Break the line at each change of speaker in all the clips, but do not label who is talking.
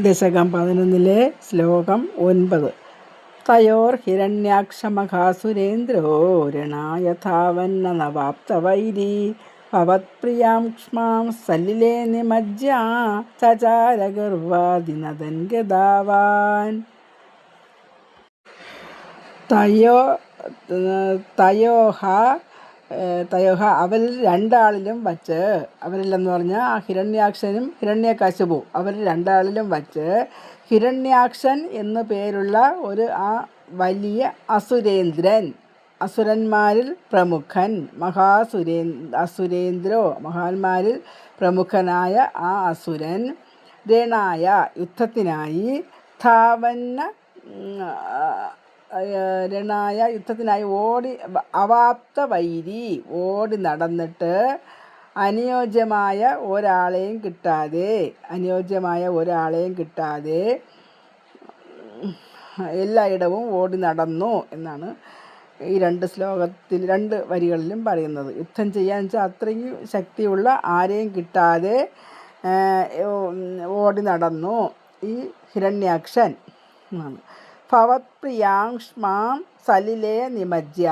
ദശകം 11 ശ്ലോകം 9. തയോർഹിരണ്യാക്ഷമഖാസുരേന്ദ്രോ രണായ ധാവന്ന നവാപ്തവൈരീ ഭവത്പ്രിയാം ക്ഷ്മാം സലിലേ നിമജ്ജ്യ ചചാരഗർവാദിനദൻ ഗതാവാൻ. തയോഹ അവരിൽ രണ്ടാളിലും വച്ച്, അവരിലെന്ന് പറഞ്ഞാൽ ഹിരണ്യാക്ഷനും ഹിരണ്യകശിപു, അവരിൽ രണ്ടാളിലും വച്ച് ഹിരണ്യാക്ഷൻ എന്നു പേരുള്ള ഒരു ആ വലിയ അസുരേന്ദ്രൻ, അസുരന്മാരിൽ പ്രമുഖൻ, അസുരേന്ദ്രോ മഹാന്മാരിൽ പ്രമുഖനായ ആ അസുരൻ രണായ യുദ്ധത്തിനായി ധാവന്ന ഓടി അവാപ്ത വൈരി ഓടി നടന്നിട്ട് അനുയോജ്യമായ ഒരാളെയും കിട്ടാതെ എല്ലായിടവും ഓടി നടന്നു എന്നാണ് ഈ രണ്ട് വരികളിലും പറയുന്നത്. യുദ്ധം ചെയ്യാൻ വെച്ചാൽ അത്രയും ശക്തിയുള്ള ആരെയും കിട്ടാതെ ഓടി നടന്നു ഈ ഹിരണ്യാക്ഷൻ. ഭവത്പ്രിയാങ്ഷ്മാം സലിലേ നിമജ്ജ്യ,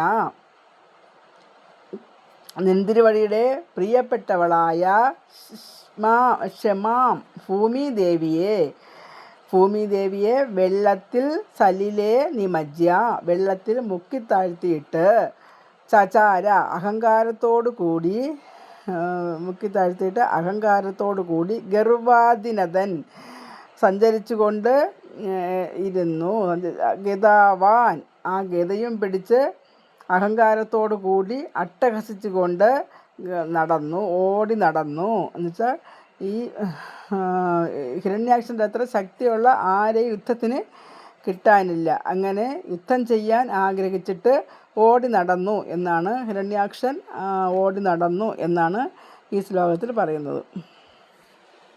നിന്തിരുവടിയുടെ പ്രിയപ്പെട്ടവളായ ക്ഷമാം ഭൂമിദേവിയെ വെള്ളത്തിൽ സലിലേ നിമജ്ജ്യ, വെള്ളത്തിൽ മുക്കിത്താഴ്ത്തിയിട്ട് ചചാര അഹങ്കാരത്തോടു കൂടി ഗർവാദിനദൻ സഞ്ചരിച്ചുകൊണ്ട് ഇരുന്നു. ഗതാവാൻ ആ ഗതയും പിടിച്ച് അഹങ്കാരത്തോടു കൂടി അട്ടഹസിച്ചുകൊണ്ട് ഓടി നടന്നു. എന്നുവെച്ചാൽ ഈ ഹിരണ്യാക്ഷൻ്റെ അത്ര ശക്തിയുള്ള ആരെയും യുദ്ധത്തിന് കിട്ടാനില്ല. അങ്ങനെ യുദ്ധം ചെയ്യാൻ ആഗ്രഹിച്ചിട്ട് ഓടി നടന്നു എന്നാണ് ഹിരണ്യാക്ഷൻ ഓടി നടന്നു എന്നാണ് ഈ ശ്ലോകത്തിൽ പറയുന്നത്.